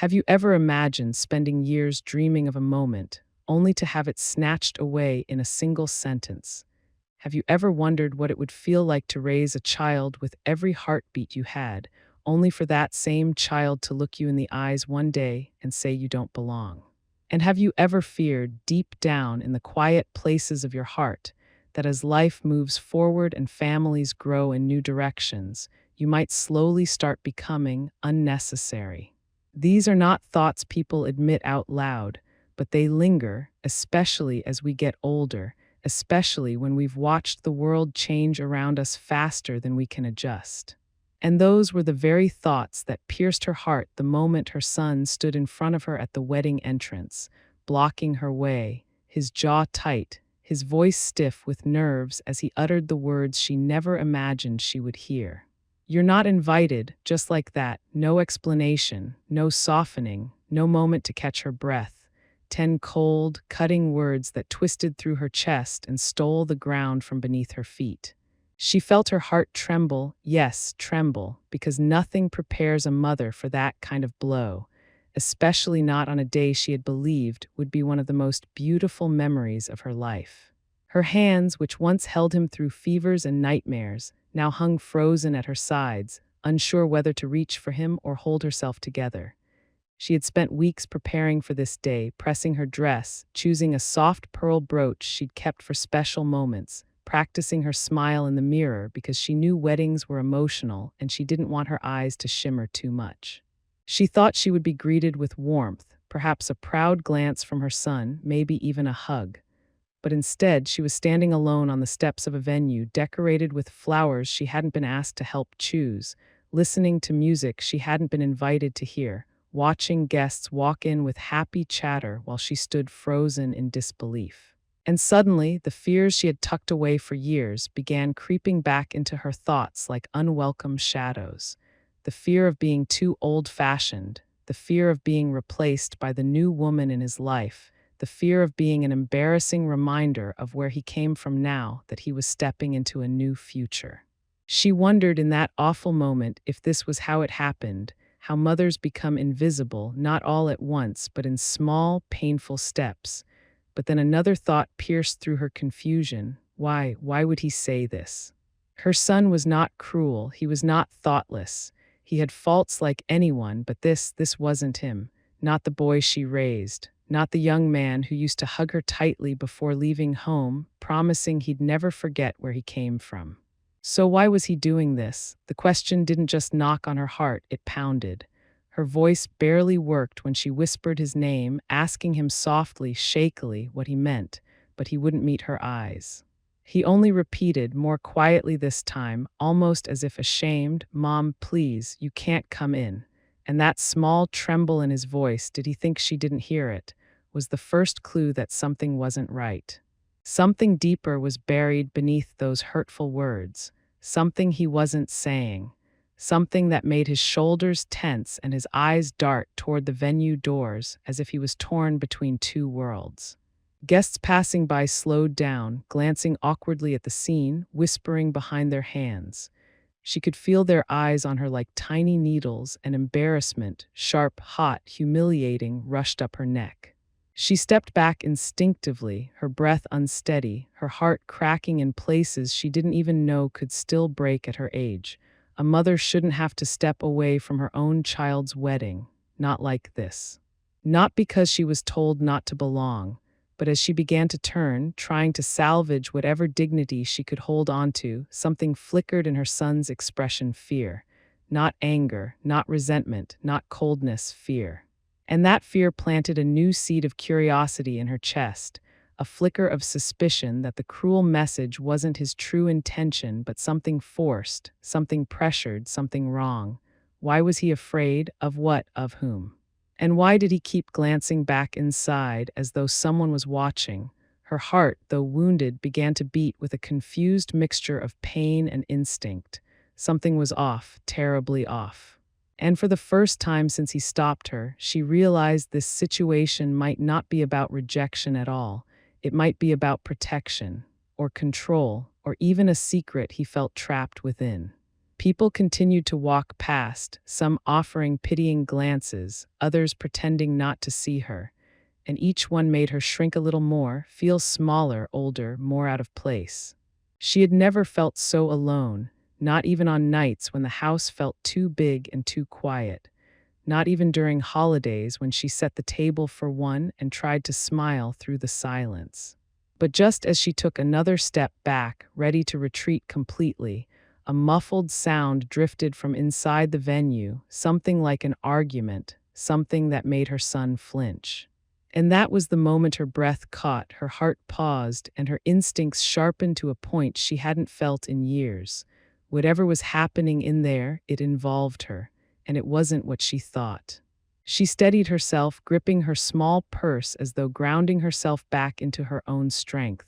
Have you ever imagined spending years dreaming of a moment, only to have it snatched away in a single sentence? Have you ever wondered what it would feel like to raise a child with every heartbeat you had, only for that same child to look you in the eyes one day and say you don't belong? And have you ever feared, deep down in the quiet places of your heart, that as life moves forward and families grow in new directions, you might slowly start becoming unnecessary? These are not thoughts people admit out loud, but they linger, especially as we get older, especially when we've watched the world change around us faster than we can adjust. And those were the very thoughts that pierced her heart the moment her son stood in front of her at the wedding entrance, blocking her way, his jaw tight, his voice stiff with nerves as he uttered the words she never imagined she would hear. "You're not invited," just like that, no explanation, no softening, no moment to catch her breath. 10 cold, cutting words that twisted through her chest and stole the ground from beneath her feet. She felt her heart tremble, yes, tremble, because nothing prepares a mother for that kind of blow, especially not on a day she had believed would be one of the most beautiful memories of her life. Her hands, which once held him through fevers and nightmares, now hung frozen at her sides, unsure whether to reach for him or hold herself together. She had spent weeks preparing for this day, pressing her dress, choosing a soft pearl brooch she'd kept for special moments, practicing her smile in the mirror because she knew weddings were emotional and she didn't want her eyes to shimmer too much. She thought she would be greeted with warmth, perhaps a proud glance from her son, maybe even a hug. But instead, she was standing alone on the steps of a venue decorated with flowers she hadn't been asked to help choose, listening to music she hadn't been invited to hear, watching guests walk in with happy chatter while she stood frozen in disbelief. And suddenly, the fears she had tucked away for years began creeping back into her thoughts like unwelcome shadows. The fear of being too old-fashioned, the fear of being replaced by the new woman in his life, the fear of being an embarrassing reminder of where he came from now that he was stepping into a new future. She wondered in that awful moment if this was how it happened, how mothers become invisible, not all at once, but in small, painful steps. But then another thought pierced through her confusion. Why would he say this? Her son was not cruel, he was not thoughtless. He had faults like anyone, but this wasn't him, not the boy she raised. Not the young man who used to hug her tightly before leaving home, promising he'd never forget where he came from. So why was he doing this? The question didn't just knock on her heart, it pounded. Her voice barely worked when she whispered his name, asking him softly, shakily, what he meant, but he wouldn't meet her eyes. He only repeated, more quietly this time, almost as if ashamed, "Mom, please, you can't come in." And that small tremble in his voice, did he think she didn't hear it, was the first clue that something wasn't right. Something deeper was buried beneath those hurtful words, something he wasn't saying, something that made his shoulders tense and his eyes dart toward the venue doors as if he was torn between two worlds. Guests passing by slowed down, glancing awkwardly at the scene, whispering behind their hands. She could feel their eyes on her like tiny needles, and embarrassment, sharp, hot, humiliating, rushed up her neck. She stepped back instinctively, her breath unsteady, her heart cracking in places she didn't even know could still break at her age. A mother shouldn't have to step away from her own child's wedding, not like this. Not because she was told not to belong, but as she began to turn, trying to salvage whatever dignity she could hold onto, something flickered in her son's expression: fear. Not anger, not resentment, not coldness, fear. And that fear planted a new seed of curiosity in her chest, a flicker of suspicion that the cruel message wasn't his true intention, but something forced, something pressured, something wrong. Why was he afraid? Of what? Of whom? And why did he keep glancing back inside as though someone was watching? Her heart, though wounded, began to beat with a confused mixture of pain and instinct. Something was off, terribly off. And for the first time since he stopped her, she realized this situation might not be about rejection at all. It might be about protection, or control, or even a secret he felt trapped within. People continued to walk past, some offering pitying glances, others pretending not to see her, and each one made her shrink a little more, feel smaller, older, more out of place. She had never felt so alone, not even on nights when the house felt too big and too quiet, not even during holidays when she set the table for one and tried to smile through the silence. But just as she took another step back, ready to retreat completely, a muffled sound drifted from inside the venue, something like an argument, something that made her son flinch. And that was the moment her breath caught, her heart paused, and her instincts sharpened to a point she hadn't felt in years. Whatever was happening in there, it involved her, and it wasn't what she thought. She steadied herself, gripping her small purse as though grounding herself back into her own strength.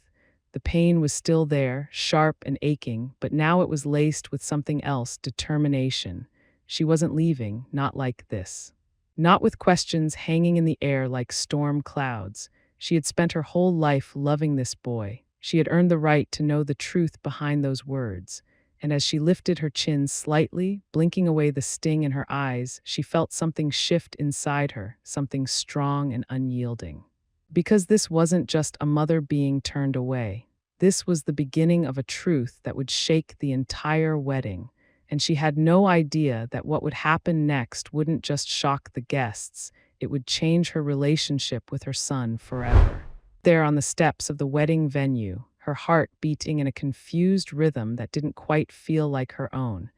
The pain was still there, sharp and aching, but now it was laced with something else, determination. She wasn't leaving, not like this. Not with questions hanging in the air like storm clouds. She had spent her whole life loving this boy. She had earned the right to know the truth behind those words. And as she lifted her chin slightly, blinking away the sting in her eyes, she felt something shift inside her, something strong and unyielding. Because this wasn't just a mother being turned away. This was the beginning of a truth that would shake the entire wedding. And she had no idea that what would happen next wouldn't just shock the guests, it would change her relationship with her son forever. There on the steps of the wedding venue, her heart beating in a confused rhythm that didn't quite feel like her own.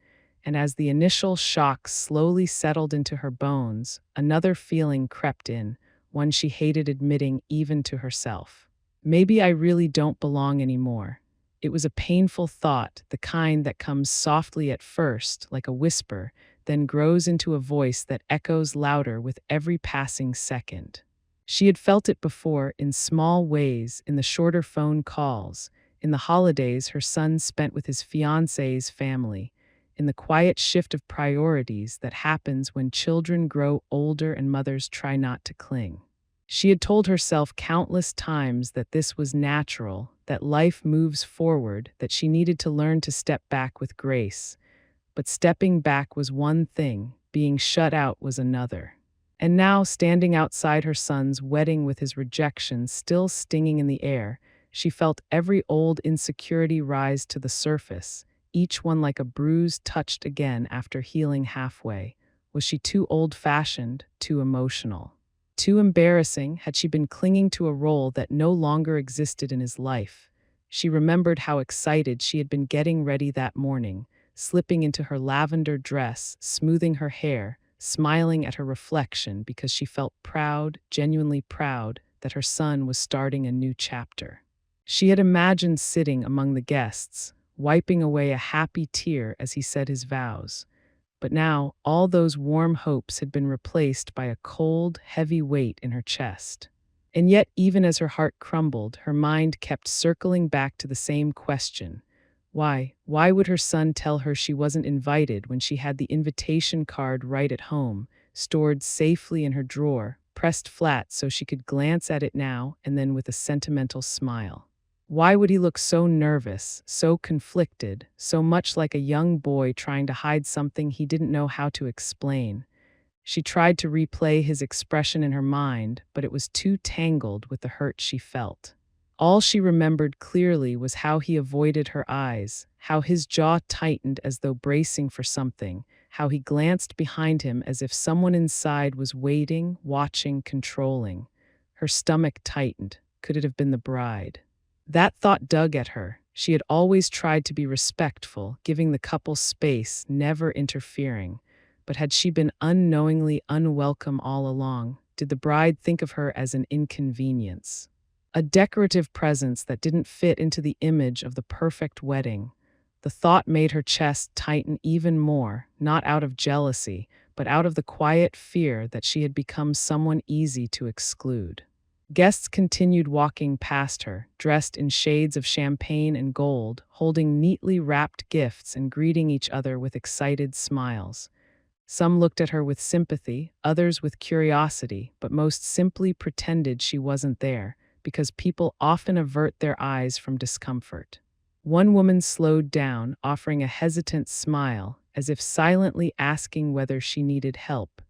And as the initial shock slowly settled into her bones, another feeling crept in, one she hated admitting even to herself. Maybe I really don't belong anymore. It was a painful thought, the kind that comes softly at first, like a whisper, then grows into a voice that echoes louder with every passing second. She had felt it before in small ways, in the shorter phone calls, in the holidays her son spent with his fiancée's family, in the quiet shift of priorities that happens when children grow older and mothers try not to cling. She had told herself countless times that this was natural, that life moves forward, that she needed to learn to step back with grace. But stepping back was one thing, being shut out was another. And now, standing outside her son's wedding with his rejection still stinging in the air, she felt every old insecurity rise to the surface, each one like a bruise touched again after healing halfway. Was she too old-fashioned, too emotional? Too embarrassing? Had she been clinging to a role that no longer existed in his life? She remembered how excited she had been getting ready that morning, slipping into her lavender dress, smoothing her hair, smiling at her reflection because she felt proud, genuinely proud, that her son was starting a new chapter. She had imagined sitting among the guests, wiping away a happy tear as he said his vows. But now, all those warm hopes had been replaced by a cold, heavy weight in her chest. And yet, even as her heart crumbled, her mind kept circling back to the same question. Why? Why would her son tell her she wasn't invited when she had the invitation card right at home, stored safely in her drawer, pressed flat so she could glance at it now and then with a sentimental smile? Why would he look so nervous, so conflicted, so much like a young boy trying to hide something he didn't know how to explain? She tried to replay his expression in her mind, but it was too tangled with the hurt she felt. All she remembered clearly was how he avoided her eyes, how his jaw tightened as though bracing for something, how he glanced behind him as if someone inside was waiting, watching, controlling. Her stomach tightened. Could it have been the bride? That thought dug at her. She had always tried to be respectful, giving the couple space, never interfering. But had she been unknowingly unwelcome all along? Did the bride think of her as an inconvenience? A decorative presence that didn't fit into the image of the perfect wedding. The thought made her chest tighten even more, not out of jealousy, but out of the quiet fear that she had become someone easy to exclude. Guests continued walking past her, dressed in shades of champagne and gold, holding neatly wrapped gifts and greeting each other with excited smiles. Some looked at her with sympathy, others with curiosity, but most simply pretended she wasn't there, because people often avert their eyes from discomfort. One woman slowed down, offering a hesitant smile, as if silently asking whether she needed help.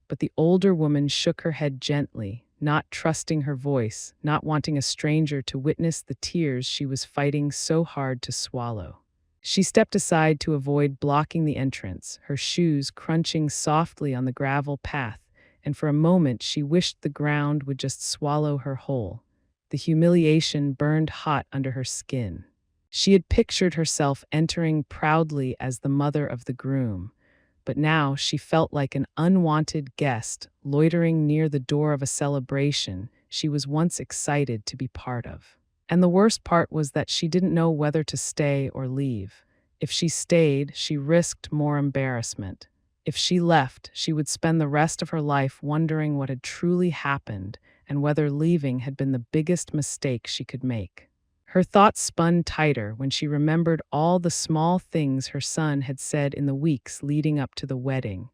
But the older woman shook her head gently, not trusting her voice, not wanting a stranger to witness the tears she was fighting so hard to swallow. She stepped aside to avoid blocking the entrance, her shoes crunching softly on the gravel path, and for a moment she wished the ground would just swallow her whole. The humiliation burned hot under her skin. She had pictured herself entering proudly as the mother of the groom, but now she felt like an unwanted guest loitering near the door of a celebration she was once excited to be part of. And the worst part was that she didn't know whether to stay or leave. If she stayed, she risked more embarrassment. If she left, she would spend the rest of her life wondering what had truly happened and whether leaving had been the biggest mistake she could make. Her thoughts spun tighter when she remembered all the small things her son had said in the weeks leading up to the wedding.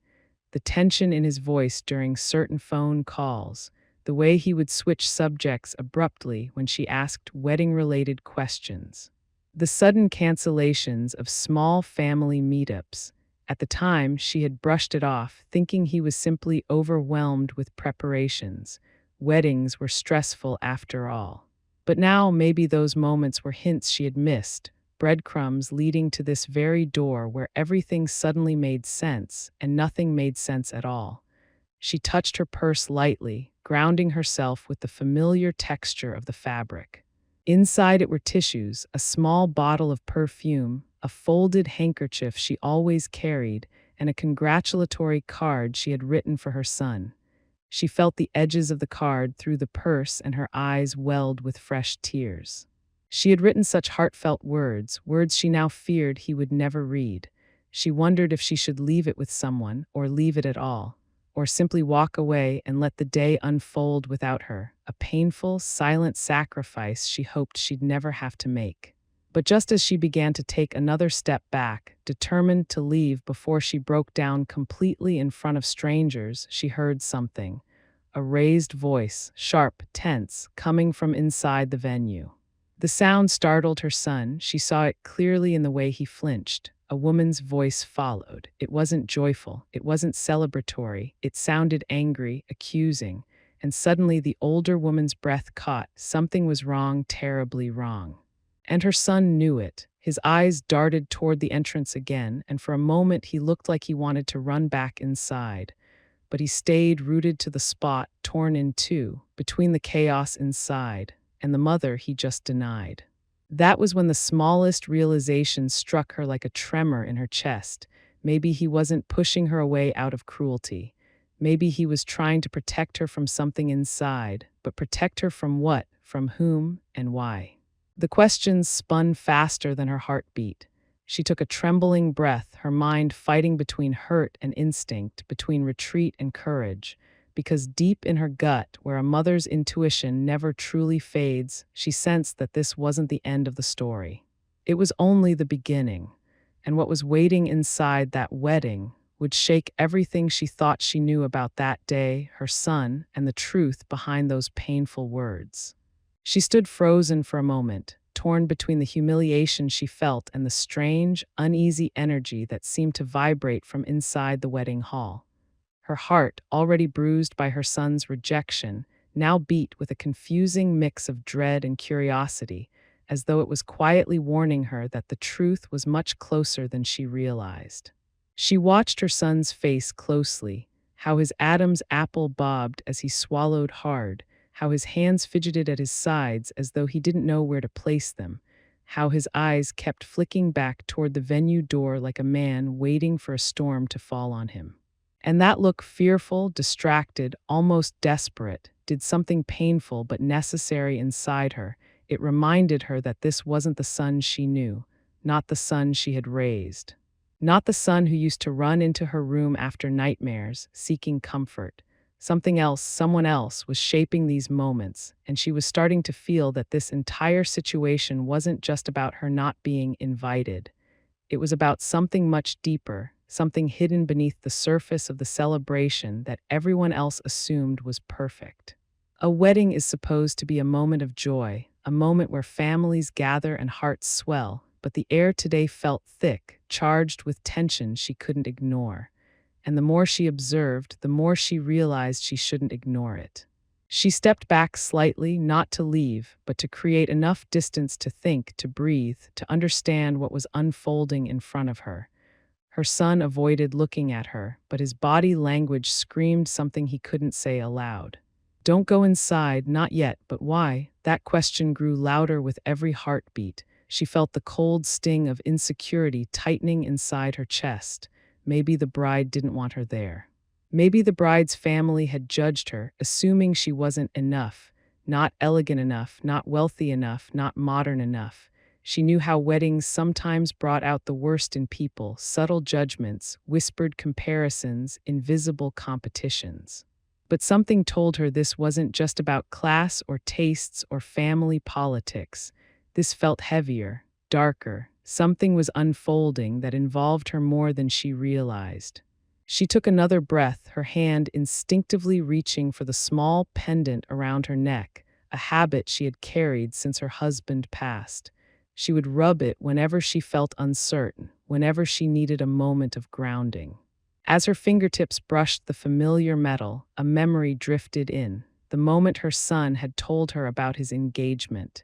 The tension in his voice during certain phone calls, the way he would switch subjects abruptly when she asked wedding-related questions. The sudden cancellations of small family meetups. At the time, she had brushed it off, thinking he was simply overwhelmed with preparations. Weddings were stressful after all. But now maybe those moments were hints she had missed, breadcrumbs leading to this very door where everything suddenly made sense and nothing made sense at all. She touched her purse lightly, grounding herself with the familiar texture of the fabric. Inside it were tissues, a small bottle of perfume, a folded handkerchief she always carried, and a congratulatory card she had written for her son. She felt the edges of the card through the purse and her eyes welled with fresh tears. She had written such heartfelt words, words she now feared he would never read. She wondered if she should leave it with someone, or leave it at all, or simply walk away and let the day unfold without her, a painful, silent sacrifice she hoped she'd never have to make. But just as she began to take another step back, determined to leave before she broke down completely in front of strangers, she heard something. A raised voice, sharp, tense, coming from inside the venue. The sound startled her son. She saw it clearly in the way he flinched. A woman's voice followed. It wasn't joyful. It wasn't celebratory. It sounded angry, accusing. And suddenly the older woman's breath caught. Something was wrong, terribly wrong. And her son knew it. His eyes darted toward the entrance again, and for a moment he looked like he wanted to run back inside. But he stayed rooted to the spot, torn in two, between the chaos inside and the mother he just denied. That was when the smallest realization struck her like a tremor in her chest. Maybe he wasn't pushing her away out of cruelty. Maybe he was trying to protect her from something inside, but protect her from what, from whom, and why? The questions spun faster than her heartbeat. She took a trembling breath, her mind fighting between hurt and instinct, between retreat and courage, because deep in her gut, where a mother's intuition never truly fades, she sensed that this wasn't the end of the story. It was only the beginning, and what was waiting inside that wedding would shake everything she thought she knew about that day, her son, and the truth behind those painful words. She stood frozen for a moment, torn between the humiliation she felt and the strange, uneasy energy that seemed to vibrate from inside the wedding hall. Her heart, already bruised by her son's rejection, now beat with a confusing mix of dread and curiosity, as though it was quietly warning her that the truth was much closer than she realized. She watched her son's face closely, how his Adam's apple bobbed as he swallowed hard, how his hands fidgeted at his sides as though he didn't know where to place them, how his eyes kept flicking back toward the venue door like a man waiting for a storm to fall on him. And that look, fearful, distracted, almost desperate, did something painful but necessary inside her. It reminded her that this wasn't the son she knew, not the son she had raised. Not the son who used to run into her room after nightmares, seeking comfort. Something else, someone else, was shaping these moments, and she was starting to feel that this entire situation wasn't just about her not being invited. It was about something much deeper, something hidden beneath the surface of the celebration that everyone else assumed was perfect. A wedding is supposed to be a moment of joy, a moment where families gather and hearts swell, but the air today felt thick, charged with tension she couldn't ignore. And the more she observed, the more she realized she shouldn't ignore it. She stepped back slightly, not to leave, but to create enough distance to think, to breathe, to understand what was unfolding in front of her. Her son avoided looking at her, but his body language screamed something he couldn't say aloud. "Don't go inside, not yet, but why?" That question grew louder with every heartbeat. She felt the cold sting of insecurity tightening inside her chest. Maybe the bride didn't want her there. Maybe the bride's family had judged her, assuming she wasn't enough, not elegant enough, not wealthy enough, not modern enough. She knew how weddings sometimes brought out the worst in people, subtle judgments, whispered comparisons, invisible competitions. But something told her this wasn't just about class or tastes or family politics. This felt heavier, darker. Something was unfolding that involved her more than she realized. She took another breath, her hand instinctively reaching for the small pendant around her neck, a habit she had carried since her husband passed. She would rub it whenever she felt uncertain, whenever she needed a moment of grounding. As her fingertips brushed the familiar metal, a memory drifted in, the moment her son had told her about his engagement.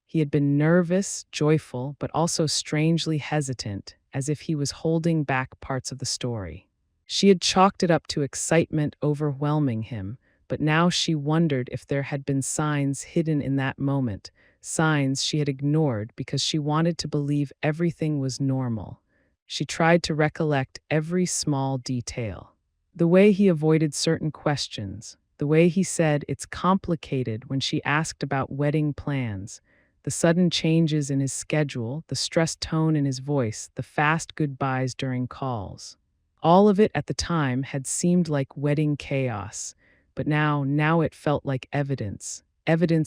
He had been nervous, joyful, but also strangely hesitant, as if he was holding back parts of the story. She had chalked it up to excitement overwhelming him, but now she wondered if there had been signs hidden in that moment, signs she had ignored because she wanted to believe everything was normal. She tried to recollect every small detail. The way he avoided certain questions, the way he said it's complicated when she asked about wedding plans, the sudden changes in his schedule, the stressed tone in his voice, the fast goodbyes during calls. All of it at the time had seemed like wedding chaos, but now it felt like evidence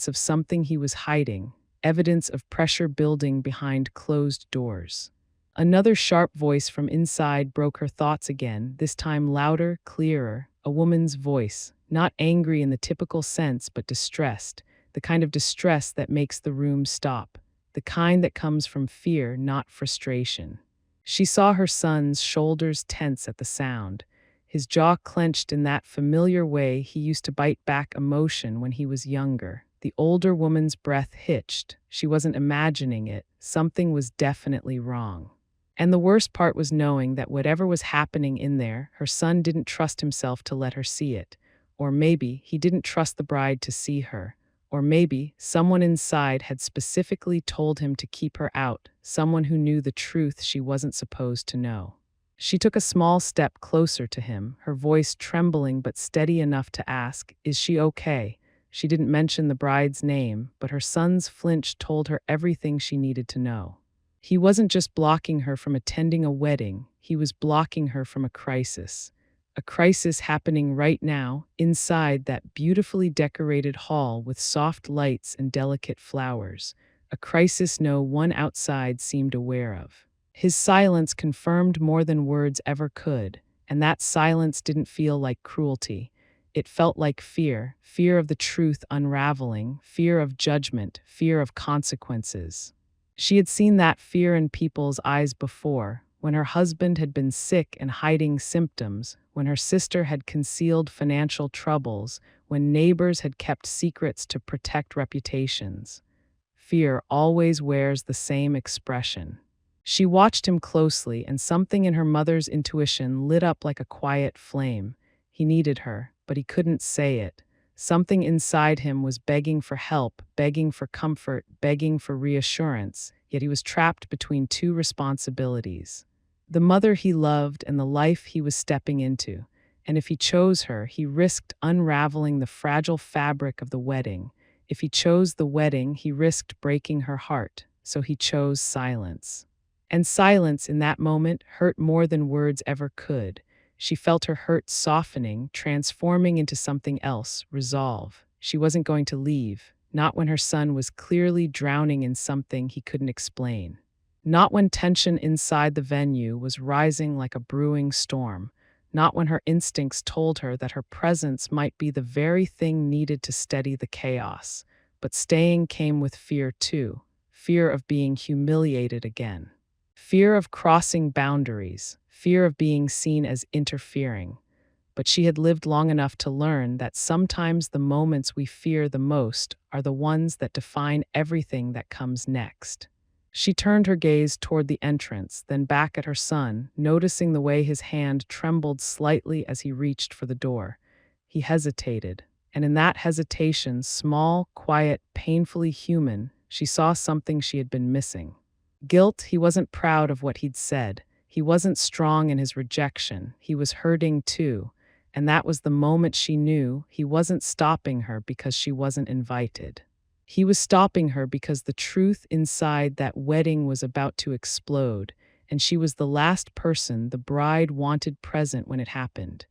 of something he was hiding, evidence of pressure building behind closed doors. Another sharp voice from inside broke her thoughts again, this time louder, clearer, a woman's voice, not angry in the typical sense, but distressed, the kind of distress that makes the room stop, the kind that comes from fear, not frustration. She saw her son's shoulders tense at the sound, his jaw clenched in that familiar way he used to bite back emotion when he was younger. The older woman's breath hitched. She wasn't imagining it. Something was definitely wrong. And the worst part was knowing that whatever was happening in there, her son didn't trust himself to let her see it. Or maybe he didn't trust the bride to see her. Or maybe someone inside had specifically told him to keep her out, someone who knew the truth she wasn't supposed to know. She took a small step closer to him, her voice trembling but steady enough to ask, "Is she okay?" She didn't mention the bride's name, but her son's flinch told her everything she needed to know. He wasn't just blocking her from attending a wedding, he was blocking her from a crisis. A crisis happening right now, inside that beautifully decorated hall with soft lights and delicate flowers. A crisis no one outside seemed aware of. His silence confirmed more than words ever could, and that silence didn't feel like cruelty. It felt like fear, fear of the truth unraveling, fear of judgment, fear of consequences. She had seen that fear in people's eyes before, when her husband had been sick and hiding symptoms, when her sister had concealed financial troubles, when neighbors had kept secrets to protect reputations. Fear always wears the same expression. She watched him closely, and something in her mother's intuition lit up like a quiet flame. He needed her, but he couldn't say it. Something inside him was begging for help, begging for comfort, begging for reassurance, yet he was trapped between two responsibilities. The mother he loved and the life he was stepping into. And if he chose her, he risked unraveling the fragile fabric of the wedding. If he chose the wedding, he risked breaking her heart. So he chose silence. And silence in that moment hurt more than words ever could. She felt her hurt softening, transforming into something else, resolve. She wasn't going to leave, not when her son was clearly drowning in something he couldn't explain. Not when tension inside the venue was rising like a brewing storm. Not when her instincts told her that her presence might be the very thing needed to steady the chaos. But staying came with fear too. fear of being humiliated again. Fear of crossing boundaries, fear of being seen as interfering. But she had lived long enough to learn that sometimes the moments we fear the most are the ones that define everything that comes next. She turned her gaze toward the entrance, then back at her son, noticing the way his hand trembled slightly as he reached for the door. He hesitated, and in that hesitation, small, quiet, painfully human, she saw something she had been missing. Guilt. He wasn't proud of what he'd said. He wasn't strong in his rejection. He was hurting too. And that was the moment she knew he wasn't stopping her because she wasn't invited. He was stopping her because the truth inside that wedding was about to explode, and she was the last person the bride wanted present when it happened.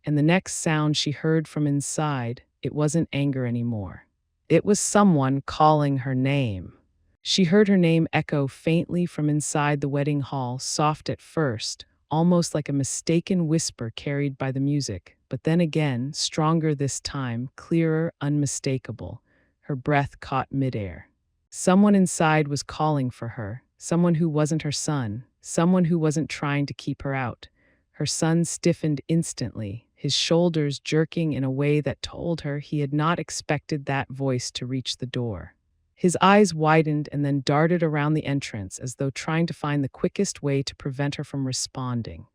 And the next sound she heard from inside, it wasn't anger anymore. It was someone calling her name. She heard her name echo faintly from inside the wedding hall, soft at first, almost like a mistaken whisper carried by the music, but then again, stronger this time, clearer, unmistakable. Her breath caught midair. Someone inside was calling for her, someone who wasn't her son, someone who wasn't trying to keep her out. Her son stiffened instantly, his shoulders jerking in a way that told her he had not expected that voice to reach the door. His eyes widened and then darted around the entrance as though trying to find the quickest way to prevent her from responding.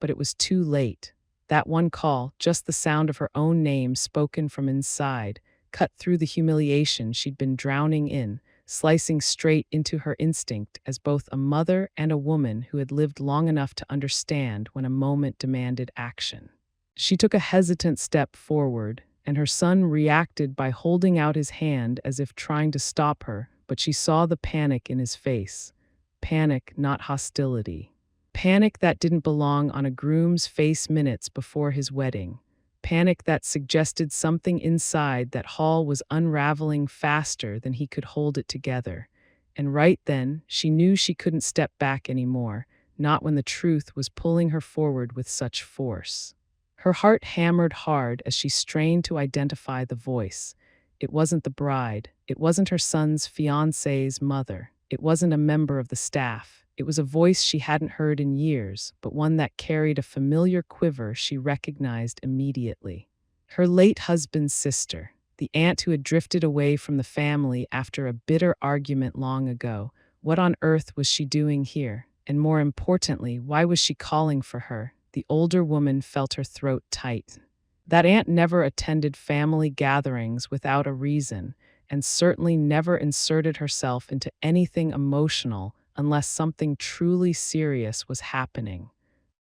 But it was too late. That one call, just the sound of her own name spoken from inside, cut through the humiliation she'd been drowning in, slicing straight into her instinct as both a mother and a woman who had lived long enough to understand when a moment demanded action. She took a hesitant step forward, and her son reacted by holding out his hand as if trying to stop her, but she saw the panic in his face. Panic, not hostility. Panic that didn't belong on a groom's face minutes before his wedding. Panic that suggested something inside that Hall was unraveling faster than he could hold it together. And right then, she knew she couldn't step back anymore, not when the truth was pulling her forward with such force. Her heart hammered hard as she strained to identify the voice. It wasn't the bride. It wasn't her son's fiancée's mother. It wasn't a member of the staff. It was a voice she hadn't heard in years, but one that carried a familiar quiver she recognized immediately. Her late husband's sister, the aunt who had drifted away from the family after a bitter argument long ago. What on earth was she doing here? And more importantly, why was she calling for her? The older woman felt her throat tight. That aunt never attended family gatherings without a reason, and certainly never inserted herself into anything emotional unless something truly serious was happening.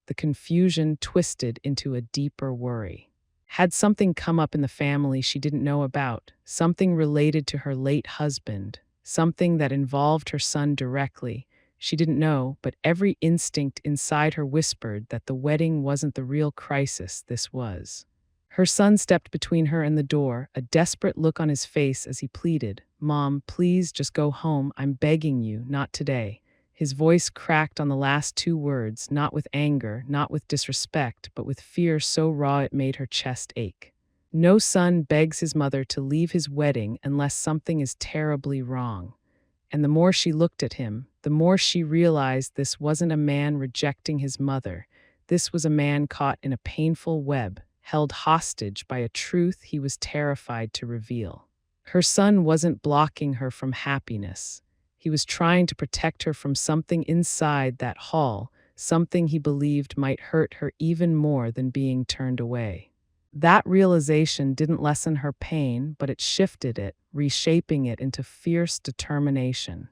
The confusion twisted into a deeper worry. Had something come up in the family she didn't know about, something related to her late husband, something that involved her son directly? She didn't know, but every instinct inside her whispered that the wedding wasn't the real crisis this was. Her son stepped between her and the door, a desperate look on his face as he pleaded, "Mom, please just go home. I'm begging you, not today." His voice cracked on the last two words, not with anger, not with disrespect, but with fear so raw it made her chest ache. No son begs his mother to leave his wedding unless something is terribly wrong. And the more she looked at him, the more she realized this wasn't a man rejecting his mother. This was a man caught in a painful web, held hostage by a truth he was terrified to reveal. Her son wasn't blocking her from happiness. He was trying to protect her from something inside that hall, something he believed might hurt her even more than being turned away. That realization didn't lessen her pain, but it shifted it, reshaping it into fierce determination.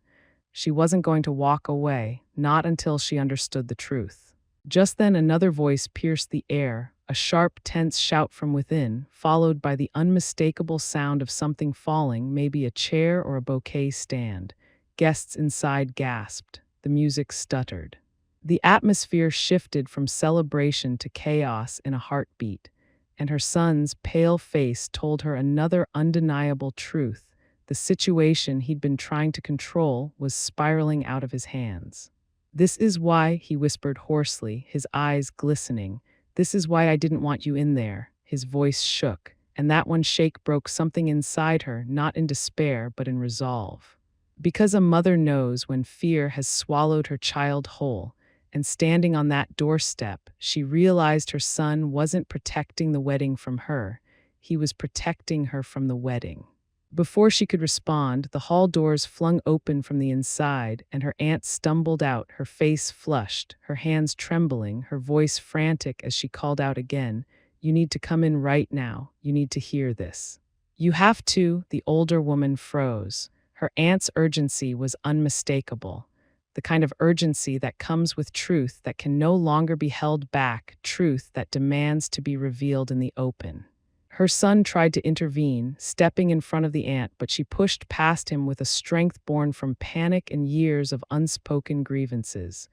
She wasn't going to walk away, not until she understood the truth. Just then another voice pierced the air, a sharp, tense shout from within, followed by the unmistakable sound of something falling, maybe a chair or a bouquet stand. Guests inside gasped. The music stuttered. The atmosphere shifted from celebration to chaos in a heartbeat, and her son's pale face told her another undeniable truth. The situation he'd been trying to control was spiraling out of his hands. "This is why," he whispered hoarsely, his eyes glistening. "This is why I didn't want you in there." His voice shook, and that one shake broke something inside her, not in despair, but in resolve. Because a mother knows when fear has swallowed her child whole, and standing on that doorstep, she realized her son wasn't protecting the wedding from her, he was protecting her from the wedding. Before she could respond, the hall doors flung open from the inside, and her aunt stumbled out, her face flushed, her hands trembling, her voice frantic as she called out again, "You need to come in right now. You need to hear this." "You have to," the older woman froze. Her aunt's urgency was unmistakable. The kind of urgency that comes with truth that can no longer be held back, truth that demands to be revealed in the open. Her son tried to intervene, stepping in front of the aunt, but she pushed past him with a strength born from panic and years of unspoken grievances.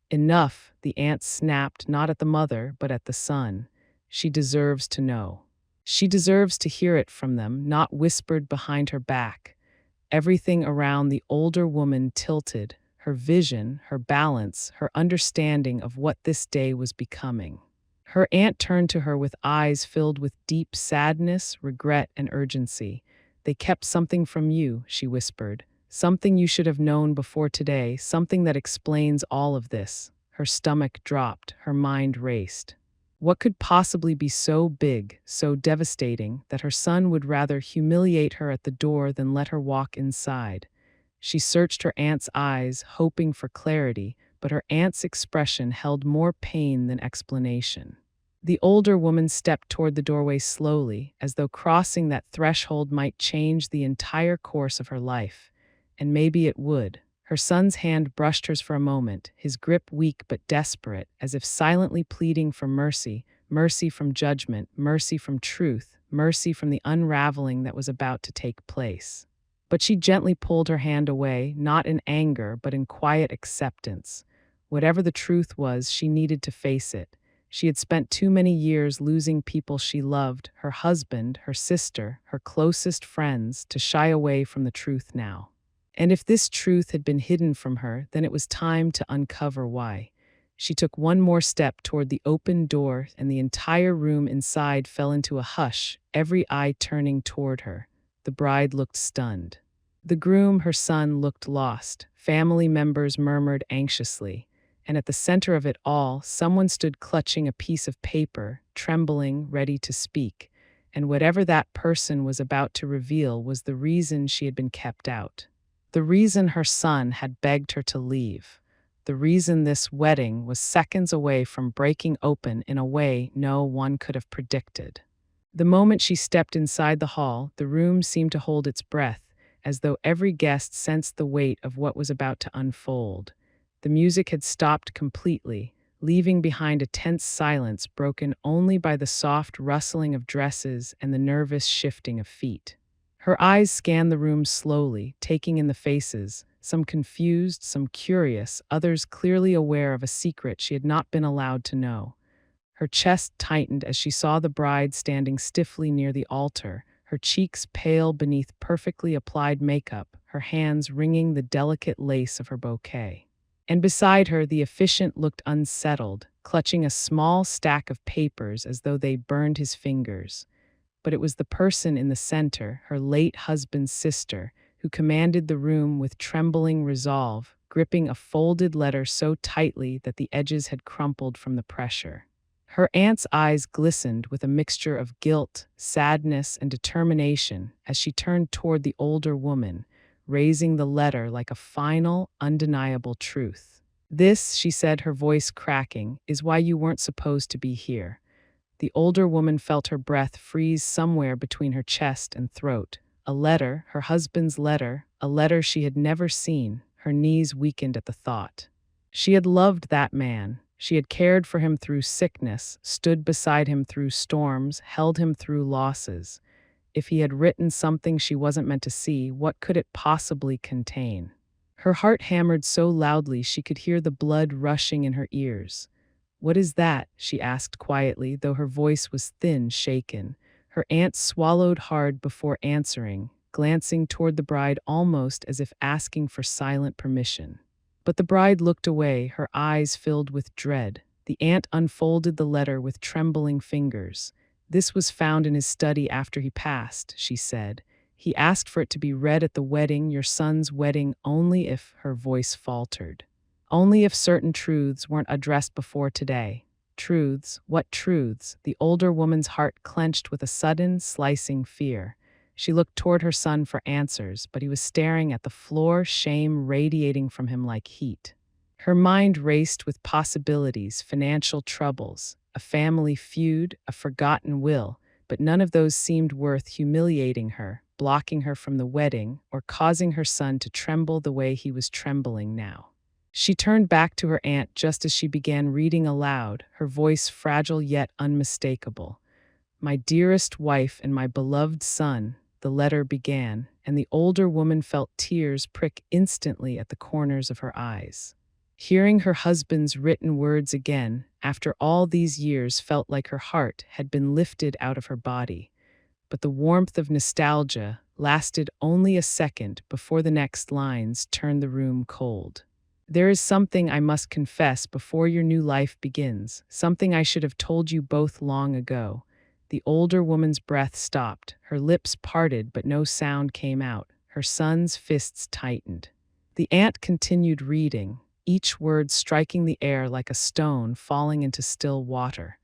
"Enough," the aunt snapped, not at the mother, but at the son. "She deserves to know. She deserves to hear it from them, not whispered behind her back." Everything around the older woman tilted, her vision, her balance, her understanding of what this day was becoming. Her aunt turned to her with eyes filled with deep sadness, regret, and urgency. "They kept something from you," she whispered. "Something you should have known before today, something that explains all of this." Her stomach dropped, her mind raced. What could possibly be so big, so devastating, that her son would rather humiliate her at the door than let her walk inside? She searched her aunt's eyes, hoping for clarity, but her aunt's expression held more pain than explanation. The older woman stepped toward the doorway slowly, as though crossing that threshold might change the entire course of her life. And maybe it would. Her son's hand brushed hers for a moment, his grip weak but desperate, as if silently pleading for mercy, mercy from judgment, mercy from truth, mercy from the unraveling that was about to take place. But she gently pulled her hand away, not in anger, but in quiet acceptance. Whatever the truth was, she needed to face it. She had spent too many years losing people she loved, her husband, her sister, her closest friends, to shy away from the truth now. And if this truth had been hidden from her, then it was time to uncover why. She took one more step toward the open door, and the entire room inside fell into a hush, every eye turning toward her. The bride looked stunned. The groom, her son, looked lost. Family members murmured anxiously. And at the center of it all, someone stood clutching a piece of paper, trembling, ready to speak. And whatever that person was about to reveal was the reason she had been kept out. The reason her son had begged her to leave. The reason this wedding was seconds away from breaking open in a way no one could have predicted. The moment she stepped inside the hall, the room seemed to hold its breath, as though every guest sensed the weight of what was about to unfold. The music had stopped completely, leaving behind a tense silence broken only by the soft rustling of dresses and the nervous shifting of feet. Her eyes scanned the room slowly, taking in the faces, some confused, some curious, others clearly aware of a secret she had not been allowed to know. Her chest tightened as she saw the bride standing stiffly near the altar, her cheeks pale beneath perfectly applied makeup, her hands wringing the delicate lace of her bouquet. And beside her, the officiant looked unsettled, clutching a small stack of papers as though they burned his fingers. But it was the person in the center, her late husband's sister, who commanded the room with trembling resolve, gripping a folded letter so tightly that the edges had crumpled from the pressure. Her aunt's eyes glistened with a mixture of guilt, sadness, and determination as she turned toward the older woman, raising the letter like a final, undeniable truth. "This," she said, her voice cracking, "is why you weren't supposed to be here." The older woman felt her breath freeze somewhere between her chest and throat. A letter, her husband's letter, a letter she had never seen. Her knees weakened at the thought. She had loved that man. She had cared for him through sickness, stood beside him through storms, held him through losses. If he had written something she wasn't meant to see, what could it possibly contain? Her heart hammered so loudly she could hear the blood rushing in her ears. "What is that?" she asked quietly, though her voice was thin, shaken. Her aunt swallowed hard before answering, glancing toward the bride almost as if asking for silent permission. But the bride looked away, her eyes filled with dread. The aunt unfolded the letter with trembling fingers. "This was found in his study after he passed," she said. He asked for it to be read at the wedding, your son's wedding, only if her voice faltered. Only if certain truths weren't addressed before today. Truths? What truths? The older woman's heart clenched with a sudden, slicing fear. She looked toward her son for answers, but he was staring at the floor, shame radiating from him like heat. Her mind raced with possibilities, financial troubles, a family feud, a forgotten will, but none of those seemed worth humiliating her, blocking her from the wedding, or causing her son to tremble the way he was trembling now. She turned back to her aunt just as she began reading aloud, her voice fragile yet unmistakable. "My dearest wife and my beloved son," the letter began, and the older woman felt tears prick instantly at the corners of her eyes. Hearing her husband's written words again, after all these years, felt like her heart had been lifted out of her body. But the warmth of nostalgia lasted only a second before the next lines turned the room cold. "There is something I must confess before your new life begins, something I should have told you both long ago." The older woman's breath stopped, her lips parted but no sound came out, her son's fists tightened. The aunt continued reading, each word striking the air like a stone falling into still water.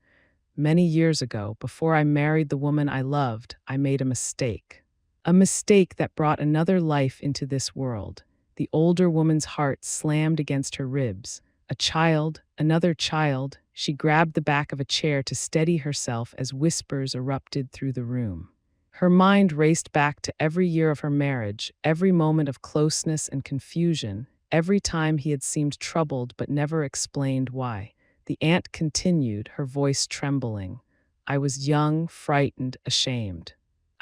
"Many years ago, before I married the woman I loved, I made a mistake. A mistake that brought another life into this world." The older woman's heart slammed against her ribs. A child, another child. She grabbed the back of a chair to steady herself as whispers erupted through the room. Her mind raced back to every year of her marriage, every moment of closeness and confusion, every time he had seemed troubled but never explained why. The aunt continued, her voice trembling. "I was young, frightened, ashamed.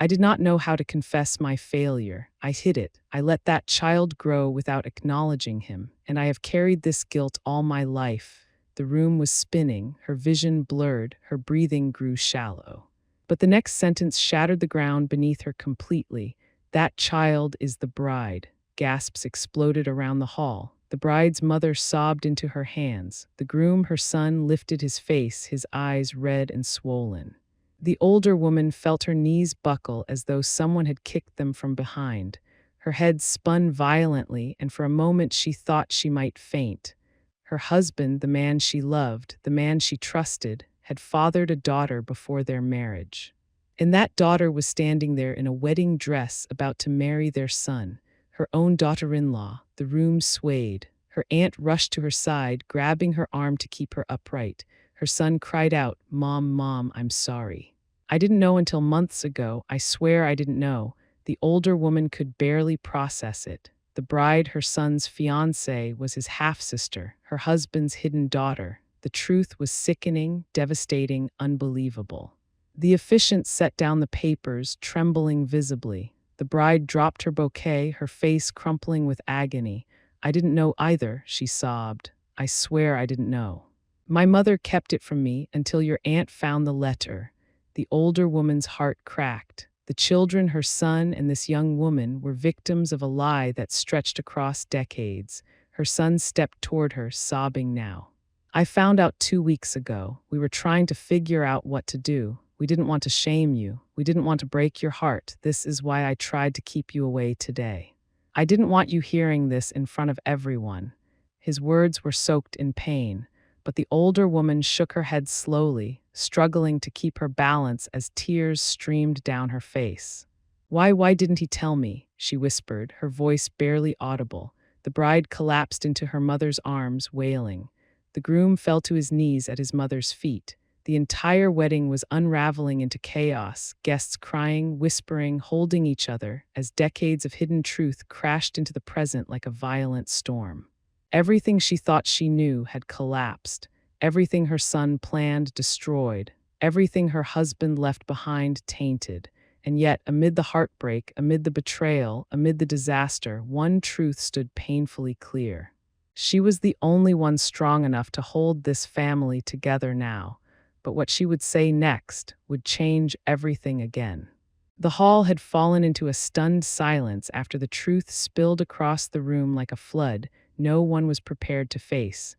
I did not know how to confess my failure. I hid it. I let that child grow without acknowledging him, and I have carried this guilt all my life." The room was spinning, her vision blurred, her breathing grew shallow. But the next sentence shattered the ground beneath her completely. "That child is the bride." Gasps exploded around the hall. The bride's mother sobbed into her hands. The groom, her son, lifted his face, his eyes red and swollen. The older woman felt her knees buckle as though someone had kicked them from behind. Her head spun violently, and for a moment she thought she might faint. Her husband, the man she loved, the man she trusted, had fathered a daughter before their marriage. And that daughter was standing there in a wedding dress about to marry their son, her own daughter-in-law. The room swayed. Her aunt rushed to her side, grabbing her arm to keep her upright. Her son cried out, "Mom, Mom, I'm sorry. I didn't know until months ago. I swear I didn't know." The older woman could barely process it. The bride, her son's fiancée, was his half-sister, her husband's hidden daughter. The truth was sickening, devastating, unbelievable. The officiant set down the papers, trembling visibly. The bride dropped her bouquet, her face crumpling with agony. "I didn't know either," she sobbed. "I swear I didn't know. My mother kept it from me until your aunt found the letter." The older woman's heart cracked. The children, her son and this young woman, were victims of a lie that stretched across decades. Her son stepped toward her, sobbing now. "I found out 2 weeks ago. We were trying to figure out what to do. We didn't want to shame you. We didn't want to break your heart. This is why I tried to keep you away today. I didn't want you hearing this in front of everyone." His words were soaked in pain, but the older woman shook her head slowly, struggling to keep her balance as tears streamed down her face. Why didn't he tell me?" she whispered, her voice barely audible. The bride collapsed into her mother's arms, wailing. The groom fell to his knees at his mother's feet. The entire wedding was unraveling into chaos, guests crying, whispering, holding each other, as decades of hidden truth crashed into the present like a violent storm. Everything she thought she knew had collapsed. Everything her son planned destroyed. Everything her husband left behind tainted. And yet, amid the heartbreak, amid the betrayal, amid the disaster, one truth stood painfully clear. She was the only one strong enough to hold this family together now. But what she would say next would change everything again. The hall had fallen into a stunned silence after the truth spilled across the room like a flood no one was prepared to face.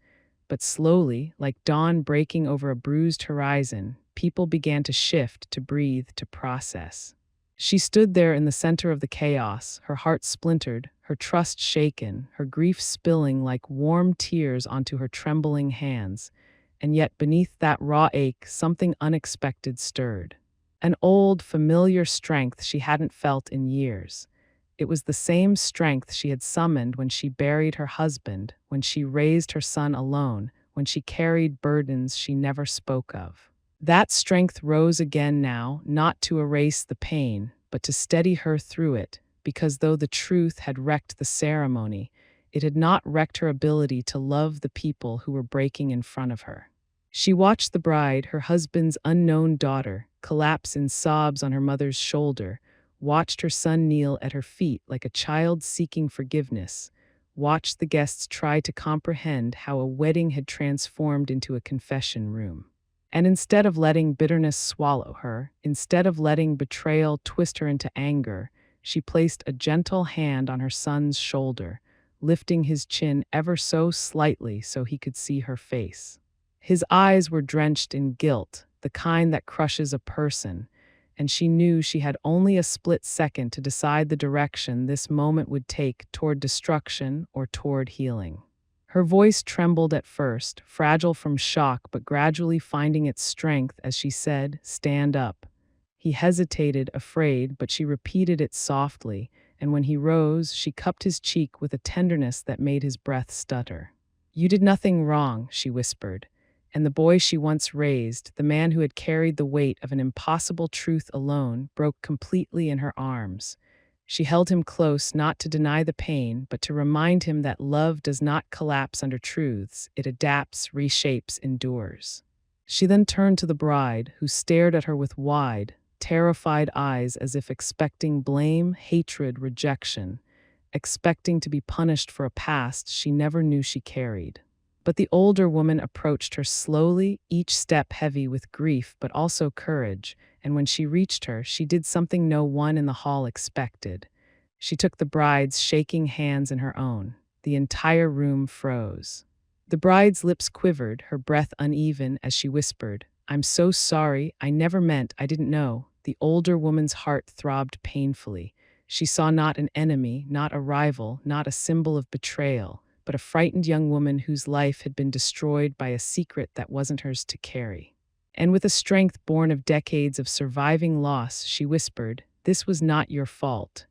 But slowly, like dawn breaking over a bruised horizon, people began to shift, to breathe, to process. She stood there in the center of the chaos, her heart splintered, her trust shaken, her grief spilling like warm tears onto her trembling hands. And yet beneath that raw ache, something unexpected stirred. An old, familiar strength she hadn't felt in years. It was the same strength she had summoned when she buried her husband, when she raised her son alone, when she carried burdens she never spoke of. That strength rose again now, not to erase the pain, but to steady her through it, because though the truth had wrecked the ceremony, it had not wrecked her ability to love the people who were breaking in front of her. She watched the bride, her husband's unknown daughter, collapse in sobs on her mother's shoulder, watched her son kneel at her feet like a child seeking forgiveness, watched the guests try to comprehend how a wedding had transformed into a confession room. And instead of letting bitterness swallow her, instead of letting betrayal twist her into anger, she placed a gentle hand on her son's shoulder, lifting his chin ever so slightly so he could see her face. His eyes were drenched in guilt, the kind that crushes a person, and she knew she had only a split second to decide the direction this moment would take toward destruction or toward healing. Her voice trembled at first, fragile from shock but gradually finding its strength as she said, "Stand up." He hesitated, afraid, but she repeated it softly, and when he rose, she cupped his cheek with a tenderness that made his breath stutter. "You did nothing wrong," she whispered, and the boy she once raised, the man who had carried the weight of an impossible truth alone, broke completely in her arms. She held him close, not to deny the pain, but to remind him that love does not collapse under truths. It adapts, reshapes, endures. She then turned to the bride, who stared at her with wide, terrified eyes as if expecting blame, hatred, rejection, expecting to be punished for a past she never knew she carried. But the older woman approached her slowly, each step heavy with grief but also courage, and when she reached her, she did something no one in the hall expected. She took the bride's shaking hands in her own. The entire room froze. The bride's lips quivered, her breath uneven as she whispered, "I'm so sorry, I never meant, I didn't know." The older woman's heart throbbed painfully. She saw not an enemy, not a rival, not a symbol of betrayal, but a frightened young woman whose life had been destroyed by a secret that wasn't hers to carry. And with a strength born of decades of surviving loss, she whispered, "This was not your fault."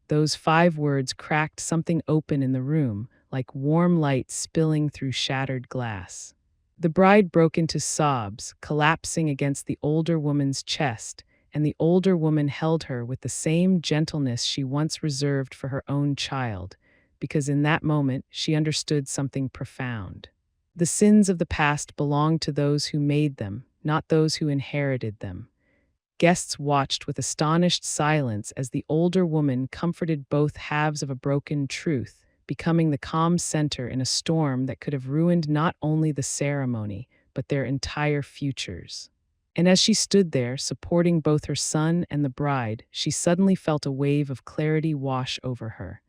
Those 5 words cracked something open in the room, like warm light spilling through shattered glass. The bride broke into sobs, collapsing against the older woman's chest, and the older woman held her with the same gentleness she once reserved for her own child, because in that moment she understood something profound. The sins of the past belonged to those who made them, not those who inherited them. Guests watched with astonished silence as the older woman comforted both halves of a broken truth, becoming the calm center in a storm that could have ruined not only the ceremony, but their entire futures. And as she stood there, supporting both her son and the bride, she suddenly felt a wave of clarity wash over her.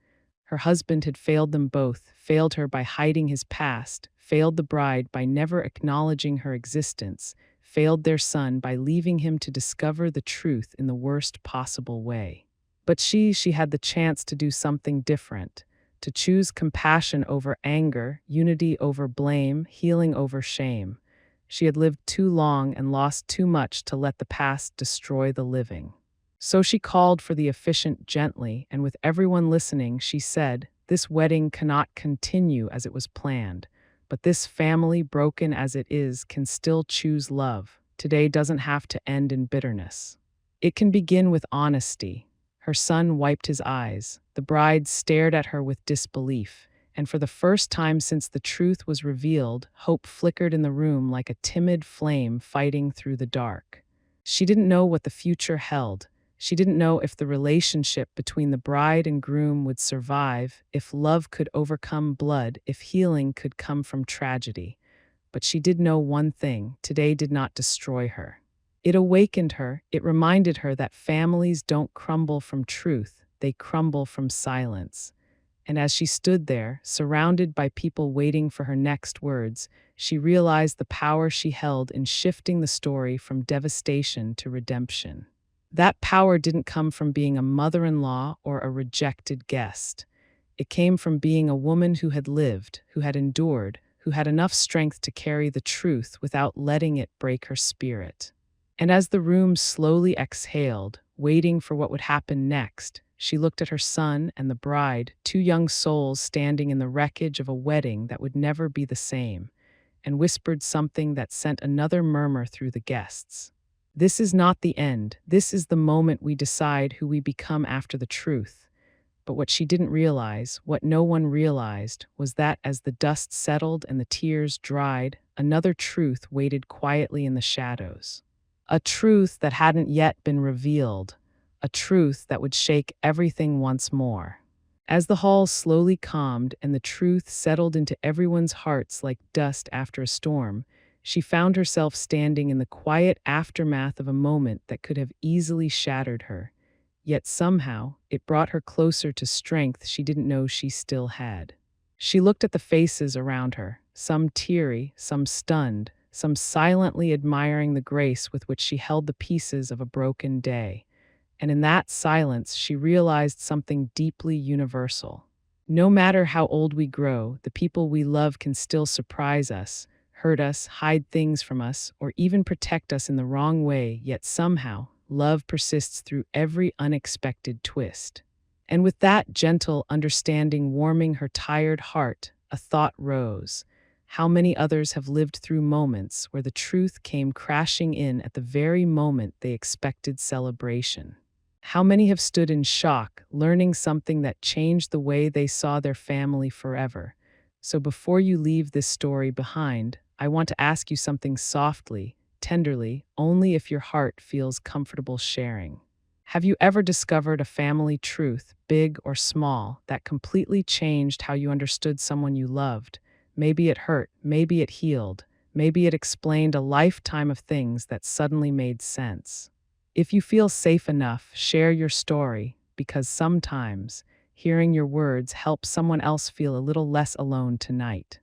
Her husband had failed them both, failed her by hiding his past, failed the bride by never acknowledging her existence, failed their son by leaving him to discover the truth in the worst possible way. But she had the chance to do something different, to choose compassion over anger, unity over blame, healing over shame. She had lived too long and lost too much to let the past destroy the living. So she called for the officiant gently, and with everyone listening, she said, "This wedding cannot continue as it was planned, but this family, broken as it is, can still choose love. Today doesn't have to end in bitterness. It can begin with honesty." Her son wiped his eyes. The bride stared at her with disbelief, and for the first time since the truth was revealed, hope flickered in the room like a timid flame fighting through the dark. She didn't know what the future held. She didn't know if the relationship between the bride and groom would survive, if love could overcome blood, if healing could come from tragedy. But she did know one thing: today did not destroy her. It awakened her. It reminded her that families don't crumble from truth, they crumble from silence. And as she stood there, surrounded by people waiting for her next words, she realized the power she held in shifting the story from devastation to redemption. That power didn't come from being a mother-in-law or a rejected guest. It came from being a woman who had lived, who had endured, who had enough strength to carry the truth without letting it break her spirit. And as the room slowly exhaled, waiting for what would happen next, she looked at her son and the bride, two young souls standing in the wreckage of a wedding that would never be the same, and whispered something that sent another murmur through the guests. This is not the end. This is the moment we decide who we become after the truth. But what she didn't realize, what no one realized, was that as the dust settled and the tears dried, another truth waited quietly in the shadows. A truth that hadn't yet been revealed, a truth that would shake everything once more. As the hall slowly calmed and the truth settled into everyone's hearts like dust after a storm, she found herself standing in the quiet aftermath of a moment that could have easily shattered her. Yet somehow, it brought her closer to strength she didn't know she still had. She looked at the faces around her, some teary, some stunned, some silently admiring the grace with which she held the pieces of a broken day. And in that silence, she realized something deeply universal. No matter how old we grow, the people we love can still surprise us, hurt us, hide things from us, or even protect us in the wrong way, yet somehow, love persists through every unexpected twist. And with that gentle understanding warming her tired heart, a thought rose. How many others have lived through moments where the truth came crashing in at the very moment they expected celebration? How many have stood in shock, learning something that changed the way they saw their family forever? So before you leave this story behind, I want to ask you something softly, tenderly, only if your heart feels comfortable sharing. Have you ever discovered a family truth, big or small, that completely changed how you understood someone you loved? Maybe it hurt, maybe it healed, maybe it explained a lifetime of things that suddenly made sense. If you feel safe enough, share your story, because sometimes hearing your words helps someone else feel a little less alone tonight.